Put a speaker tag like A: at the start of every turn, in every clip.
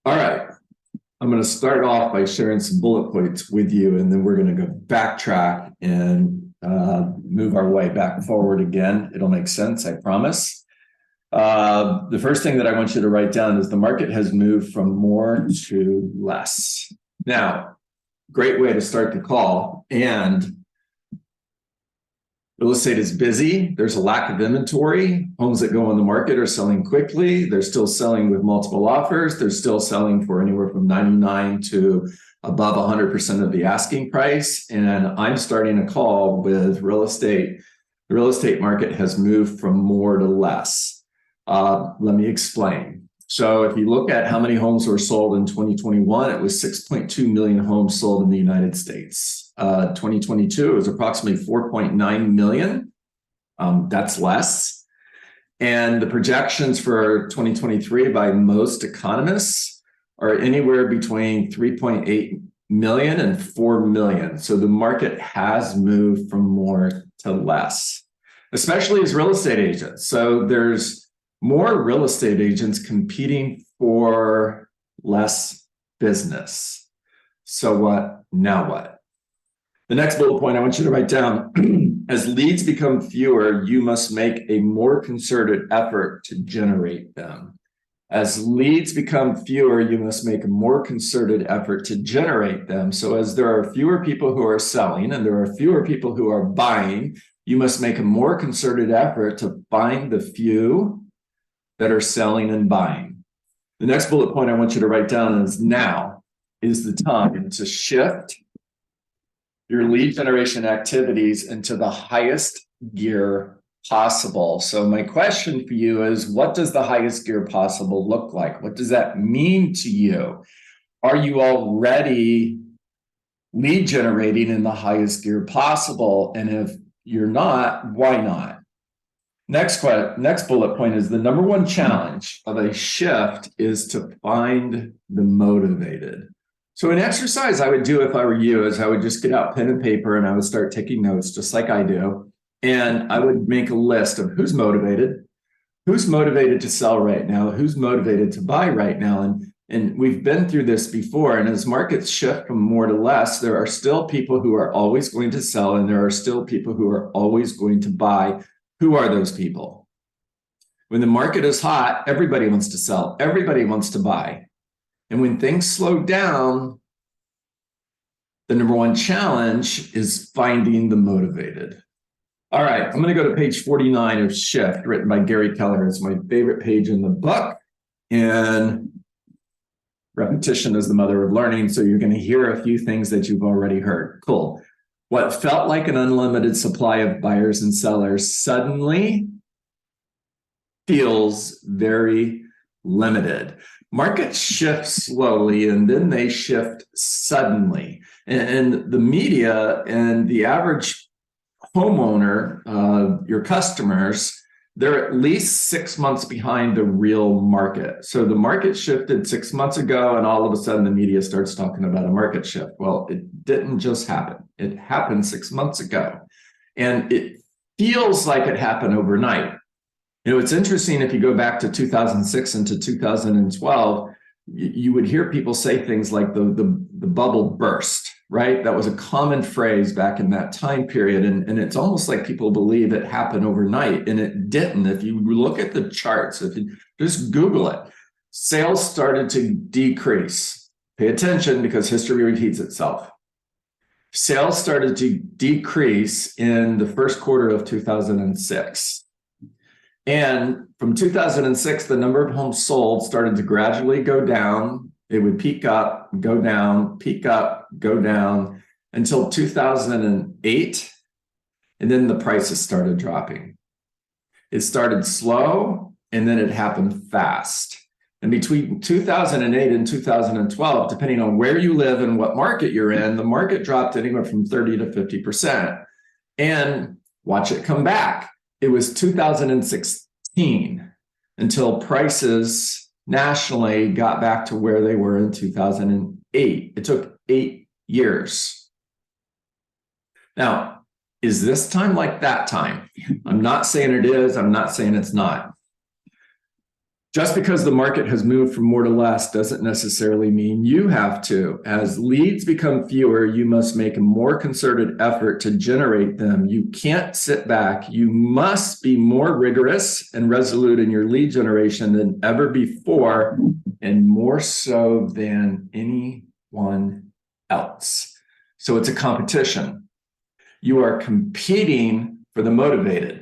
A: All right. I'm going to start off by sharing some bullet points with you, and then we're going to go backtrack and move our way back forward again. It'll make sense, I promise. The first thing that I want you to write down is the market has moved from more to less. Now, great way to start the call. And real estate is busy. There's a lack of inventory. Homes that go on the market are selling quickly. They're still selling with multiple offers. They're still selling for anywhere from 99 to above 100% of the asking price. And I'm starting a call with real estate. The real estate market has moved from more to less. Let me explain. So if you look at how many homes were sold in 2021, it was 6.2 million homes sold in the United States. 2022, it was approximately 4.9 million. That's less. And the projections for 2023 by most economists are anywhere between 3.8 million and 4 million. So the market has moved from more to less, especially as real estate agents. So there's more real estate agents competing for less business. So what? Now what? The next bullet point I want you to write down, as leads become fewer, you must make a more concerted effort to generate them. As leads become fewer, you must make a more concerted effort to generate them. So as there are fewer people who are selling and there are fewer people who are buying, you must make a more concerted effort to find the few that are selling and buying. The next bullet point I want you to write down is now is the time to shift your lead generation activities into the highest gear possible. So my question for you is, what does the highest gear possible look like? What does that mean to you? Are you already lead generating in the highest gear possible? And if you're not, why not? Next bullet point is the number one challenge of a shift is to find the motivated. So an exercise I would do if I were you is I would just get out pen and paper and I would start taking notes just like I do. And I would make a list of who's motivated to sell right now, who's motivated to buy right now. And we've been through this before. And as markets shift from more to less, there are still people who are always going to sell and there are still people who are always going to buy. Who are those people? When the market is hot, everybody wants to sell. Everybody wants to buy. And when things slow down, the number one challenge is finding the motivated. All right, I'm going to go to page 49 of Shift, written by Gary Keller. It's my favorite page in the book. And repetition is the mother of learning. So you're going to hear a few things that you've already heard. Cool. What felt like an unlimited supply of buyers and sellers suddenly feels very limited. Markets shift slowly and then they shift suddenly. And the media and the average homeowner, your customers, they're at least 6 months behind the real market. So the market shifted 6 months ago and all of a sudden the media starts talking about a market shift. Well, it didn't just happen. It happened 6 months ago. And it feels like it happened overnight. You know, it's interesting if you go back to 2006 and to 2012, you would hear people say things like the bubble burst, right? That was a common phrase back in that time period. And it's almost like people believe it happened overnight, and it didn't. If you look at the charts, if you just Google it, sales started to decrease. Pay attention because history repeats itself. Sales started to decrease in the first quarter of 2006. And from 2006, the number of homes sold started to gradually go down. It would peak up, go down, peak up, go down until 2008. And then the prices started dropping. It started slow and then it happened fast. And between 2008 and 2012, depending on where you live and what market you're in, the market dropped anywhere from 30 to 50%. And watch it come back. It was 2016 until prices nationally got back to where they were in 2008. It took 8 years. Now, is this time like that time? I'm not saying it is. I'm not saying it's not. Just because the market has moved from more to less doesn't necessarily mean you have to. As leads become fewer, you must make a more concerted effort to generate them. You can't sit back. You must be more rigorous and resolute in your lead generation than ever before, and more so than anyone else. So it's a competition. You are competing for the motivated.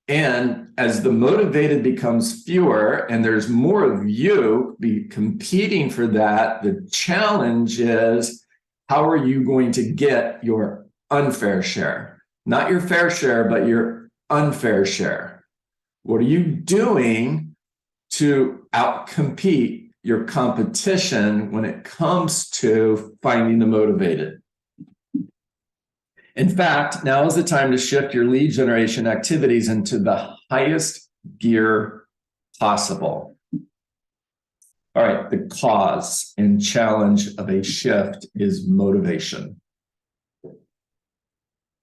A: And as the motivated becomes fewer and there's more of you be competing for that, the challenge is, how are you going to get your unfair share? Not your fair share, but your unfair share. What are you doing to outcompete your competition when it comes to finding the motivated? In fact, now is the time to shift your lead generation activities into the highest gear possible. All right, the cause and challenge of a shift is motivation.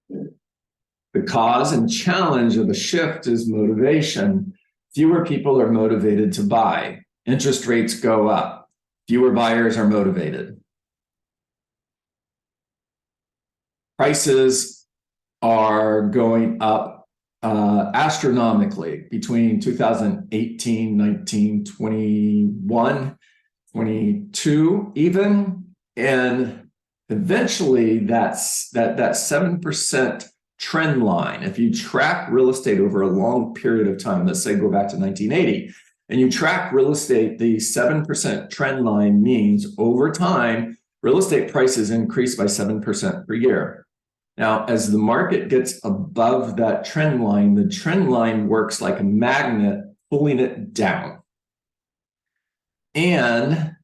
A: The cause and challenge of a shift is motivation. Fewer people are motivated to buy. Interest rates go up. Fewer buyers are motivated. Prices are going up astronomically between 2018, 19, 21, 22 even. And eventually that 7% trend line, if you track real estate over a long period of time, let's say go back to 1980, and you track real estate, the 7% trend line means over time, real estate prices increase by 7% per year. Now, as the market gets above that trend line, the trend line works like a magnet, pulling it down. And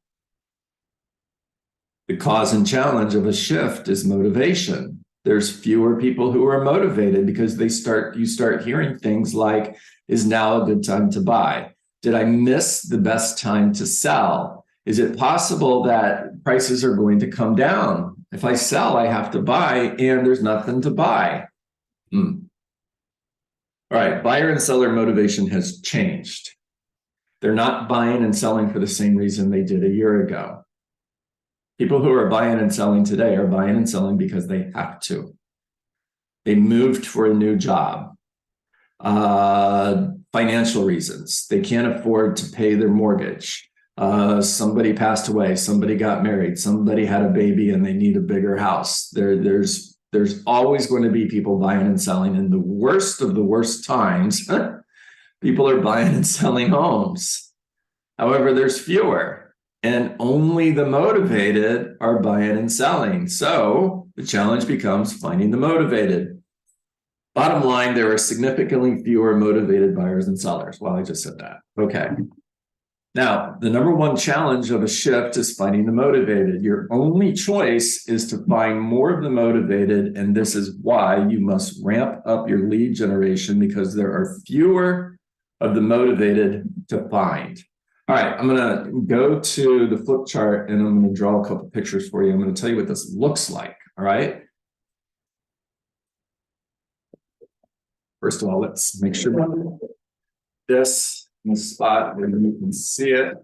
A: the cause and challenge of a shift is motivation. There's fewer people who are motivated because you start hearing things like, is now a good time to buy? Did I miss the best time to sell? Is it possible that prices are going to come down? If I sell, I have to buy, and there's nothing to buy. All right, buyer and seller motivation has changed. They're not buying and selling for the same reason they did a year ago. People who are buying and selling today are buying and selling because they have to. They moved for a new job. Financial reasons. They can't afford to pay their mortgage. Somebody passed away, somebody got married, somebody had a baby and they need a bigger house. There's always going to be people buying and selling. In the worst of the worst times, people are buying and selling homes. However, there's fewer, and only the motivated are buying and selling. So the challenge becomes finding the motivated. Bottom line, there are significantly fewer motivated buyers and sellers. Well, I just said that. Okay. Now, the number one challenge of a shift is finding the motivated. Your only choice is to find more of the motivated, and this is why you must ramp up your lead generation, because there are fewer of the motivated to find. All right, I'm going to go to the flip chart, and I'm going to draw a couple pictures for you. I'm going to tell you what this looks like, all right? First of all, let's make sure this in the spot where you can see it.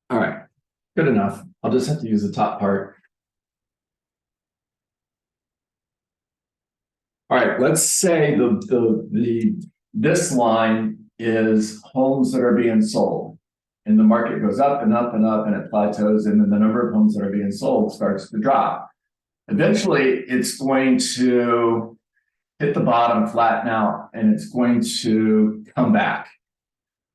A: All right, good enough. I'll just have to use the top part. All right, let's say this line is homes that are being sold, and the market goes up and up and up, and it plateaus, and then the number of homes that are being sold starts to drop. Eventually, it's going to hit the bottom, flatten out, and it's going to come back.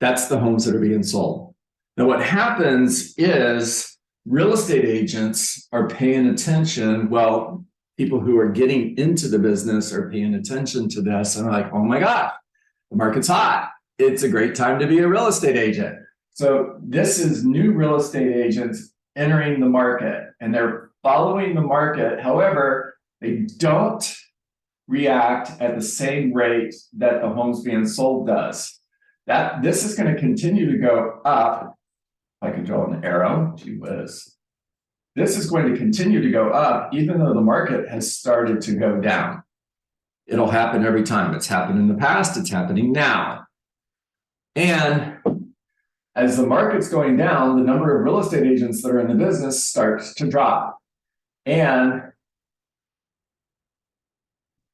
A: That's the homes that are being sold. Now, what happens is real estate agents are paying attention. Well, people who are getting into the business are paying attention to this and are like, oh my God, the market's hot. It's a great time to be a real estate agent. So this is new real estate agents entering the market, and they're following the market. However, they don't react at the same rate that the homes being sold does. This is going to continue to go up. If I can draw an arrow, gee whiz. This is going to continue to go up even though the market has started to go down. It'll happen every time. It's happened in the past, it's happening now. And as the market's going down, the number of real estate agents that are in the business starts to drop. And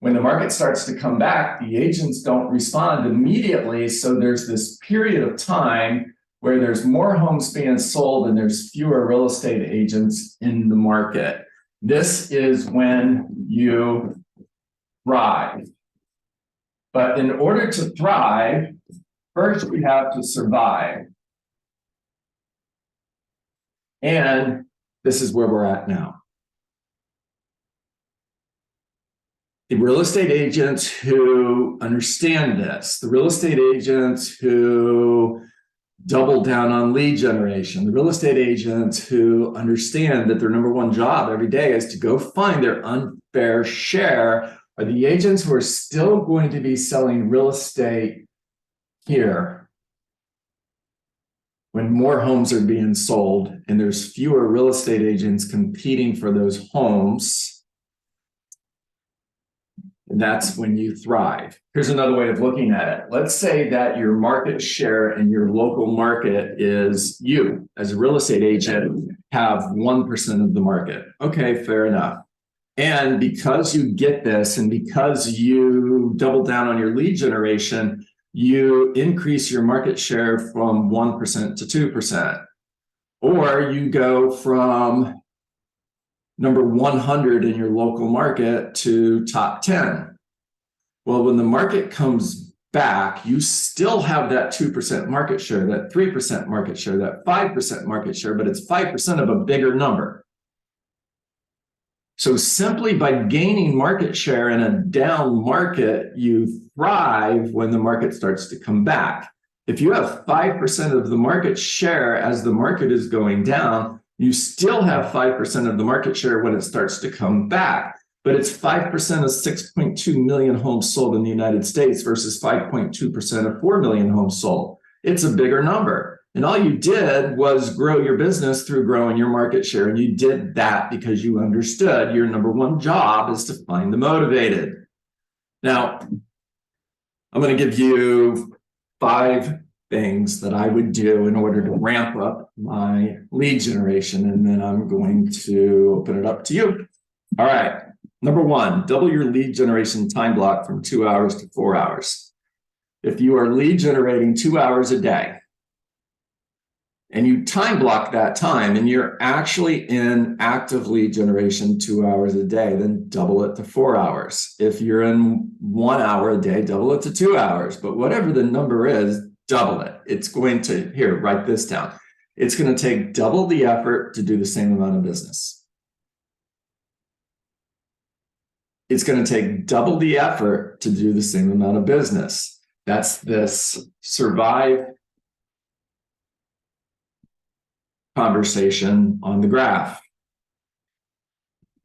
A: when the market starts to come back, the agents don't respond immediately. So there's this period of time where there's more homes being sold and there's fewer real estate agents in the market. This is when you thrive. But in order to thrive, first we have to survive. And this is where we're at now. The real estate agents who understand this, the real estate agents who double down on lead generation, the real estate agents who understand that their number one job every day is to go find their unfair share, are the agents who are still going to be selling real estate here when more homes are being sold and there's fewer real estate agents competing for those homes. And that's when you thrive. Here's another way of looking at it. Let's say that your market share in your local market is you, as a real estate agent, have 1% of the market. Okay, fair enough. And because you get this, and because you double down on your lead generation, you increase your market share from 1% to 2%. Or you go from number 100 in your local market to top 10. Well, when the market comes back, you still have that 2% market share, that 3% market share, that 5% market share, but it's 5% of a bigger number. So simply by gaining market share in a down market, you thrive when the market starts to come back. If you have 5% of the market share as the market is going down, you still have 5% of the market share when it starts to come back. But it's 5% of 6.2 million homes sold in the United States versus 5.2% of 4 million homes sold. It's a bigger number. And all you did was grow your business through growing your market share. And you did that because you understood your number one job is to find the motivated. Now, I'm going to give you 5 things that I would do in order to ramp up my lead generation. And then I'm going to open it up to you. All right. Number 1, double your lead generation time block from 2 hours to 4 hours. If you are lead generating 2 hours a day and you time block that time and you're actually in active lead generation 2 hours a day, then double it to 4 hours. If you're in 1 hour a day, double it to 2 hours. But whatever the number is, double it. It's going to, here, write this down. It's going to take double the effort to do the same amount of business. It's going to take double the effort to do the same amount of business. That's this survive conversation on the graph.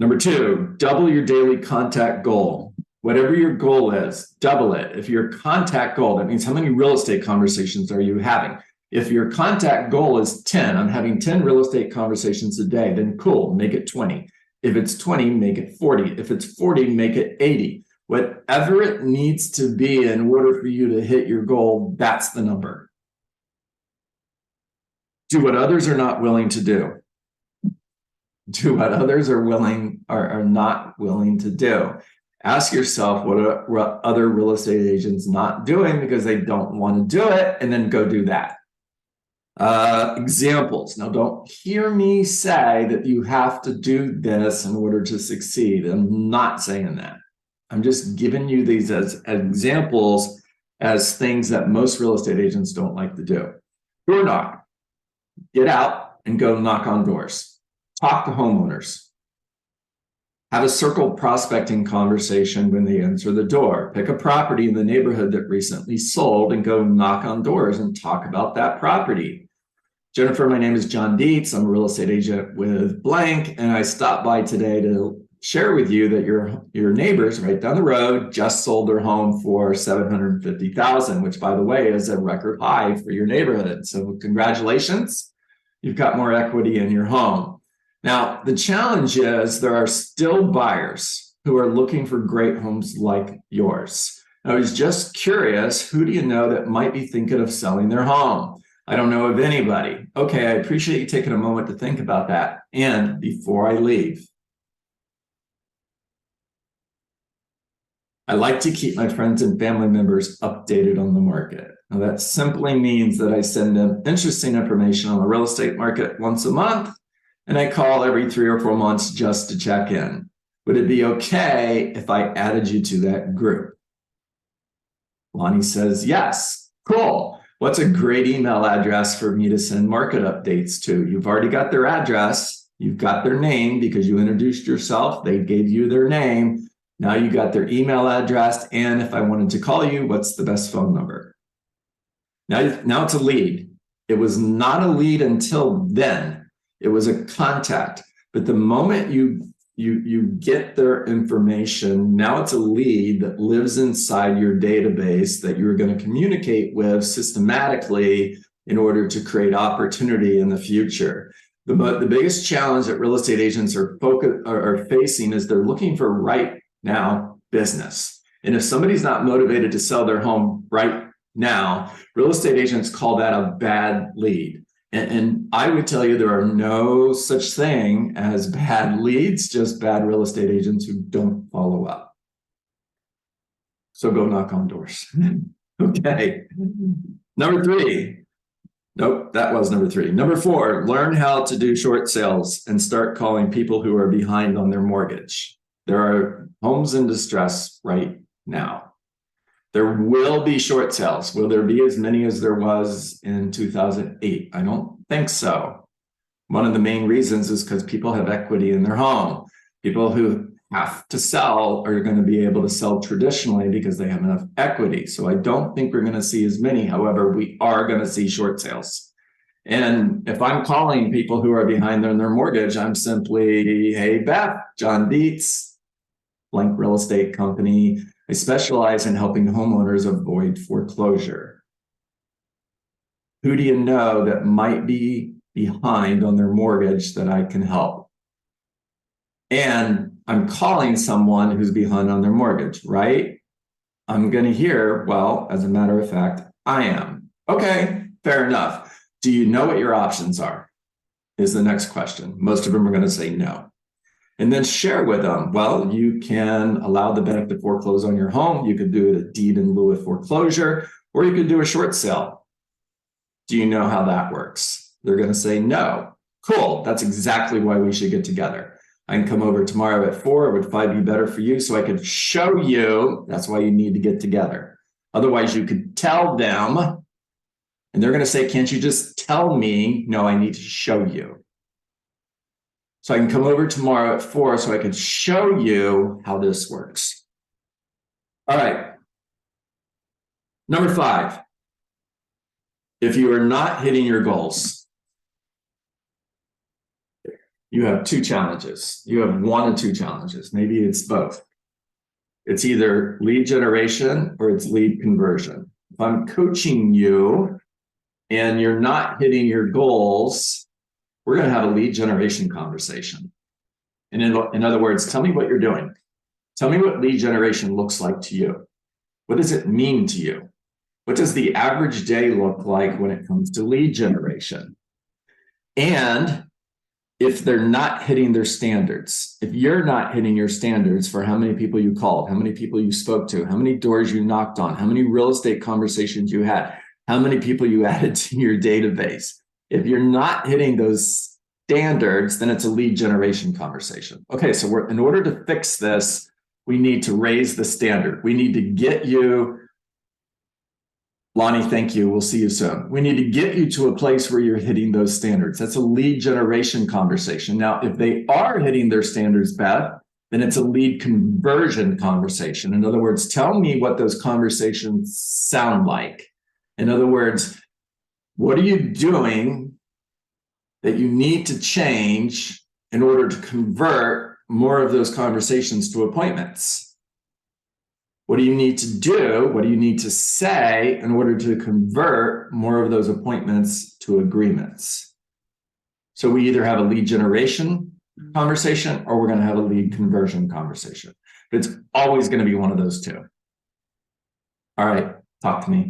A: Number 2, double your daily contact goal. Whatever your goal is, double it. If your contact goal, that means how many real estate conversations are you having? If your contact goal is 10, I'm having 10 real estate conversations a day, then cool, make it 20. If it's 20, make it 40. If it's 40, make it 80. Whatever it needs to be in order for you to hit your goal, that's the number. Do what others are not willing to do. Do what others are not willing to do. Ask yourself, what are other real estate agents not doing because they don't want to do it, and then go do that. Examples. Now, don't hear me say that you have to do this in order to succeed. I'm not saying that. I'm just giving you these as examples as things that most real estate agents don't like to do. Door knock. Get out and go knock on doors. Talk to homeowners. Have a circle prospecting conversation when they answer the door. Pick a property in the neighborhood that recently sold and go knock on doors and talk about that property. Jennifer, my name is John Dietz. I'm a real estate agent with blank, and I stopped by today to share with you that your neighbors right down the road just sold their home for $750,000, which, by the way, is a record high for your neighborhood. So congratulations, you've got more equity in your home. Now, the challenge is there are still buyers who are looking for great homes like yours. I was just curious, who do you know that might be thinking of selling their home? I don't know of anybody. Okay, I appreciate you taking a moment to think about that. And before I leave, I like to keep my friends and family members updated on the market. Now, that simply means that I send them interesting information on the real estate market once a month, and I call every 3 or 4 months just to check in. Would it be okay if I added you to that group? Lonnie says, yes. Cool. What's a great email address for me to send market updates to? You've already got their address. You've got their name because you introduced yourself. They gave you their name. Now you got their email address. And if I wanted to call you, what's the best phone number? Now it's a lead. It was not a lead until then. It was a contact. But the moment you get their information, now it's a lead that lives inside your database that you're going to communicate with systematically in order to create opportunity in the future. The biggest challenge that real estate agents are facing is they're looking for right now business. And if somebody's not motivated to sell their home right now, real estate agents call that a bad lead. And I would tell you there are no such thing as bad leads, just bad real estate agents who don't follow up. So go knock on doors. Okay. Number 3. Nope, that was number 3. Number 4, learn how to do short sales and start calling people who are behind on their mortgage. There are homes in distress right now. There will be short sales. Will there be as many as there was in 2008? I don't think so. One of the main reasons is because people have equity in their home. People who have to sell are going to be able to sell traditionally because they have enough equity. So I don't think we're going to see as many. However, we are going to see short sales. And if I'm calling people who are behind on their mortgage, I'm simply, hey, Beth, John Dietz, blank real estate company. I specialize in helping homeowners avoid foreclosure. Who do you know that might be behind on their mortgage that I can help? And I'm calling someone who's behind on their mortgage, right? I'm going to hear, well, as a matter of fact, I am. Okay, fair enough. Do you know what your options are? Is the next question. Most of them are going to say no. And then share with them, well, you can allow the bank to foreclose on your home. You could do a deed in lieu of foreclosure, or you could do a short sale. Do you know how that works? They're going to say no. Cool. That's exactly why we should get together. I can come over tomorrow at 4. Would 5 be better for you? So I could show you. That's why you need to get together. Otherwise, you could tell them, and they're going to say, can't you just tell me? No, I need to show you. So I can come over tomorrow at 4 so I can show you how this works. All right. Number 5, if you are not hitting your goals, you have 2 challenges. You have 1 of 2 challenges. Maybe it's both. It's either lead generation or it's lead conversion. If I'm coaching you and you're not hitting your goals, we're going to have a lead generation conversation. And in other words, tell me what you're doing. Tell me what lead generation looks like to you. What does it mean to you? What does the average day look like when it comes to lead generation? And if they're not hitting their standards, if you're not hitting your standards for how many people you called, how many people you spoke to, how many doors you knocked on, how many real estate conversations you had, how many people you added to your database, if you're not hitting those standards, then it's a lead generation conversation. Okay, so in order to fix this, we need to raise the standard. We need to get you, Lonnie, thank you. We'll see you soon. We need to get you to a place where you're hitting those standards. That's a lead generation conversation. Now, if they are hitting their standards, Beth, then it's a lead conversion conversation. In other words, tell me what those conversations sound like. In other words, what are you doing that you need to change in order to convert more of those conversations to appointments? What do you need to do? What do you need to say in order to convert more of those appointments to agreements? So we either have a lead generation conversation or we're going to have a lead conversion conversation. but it's always going to be one of those two. All right, talk to me.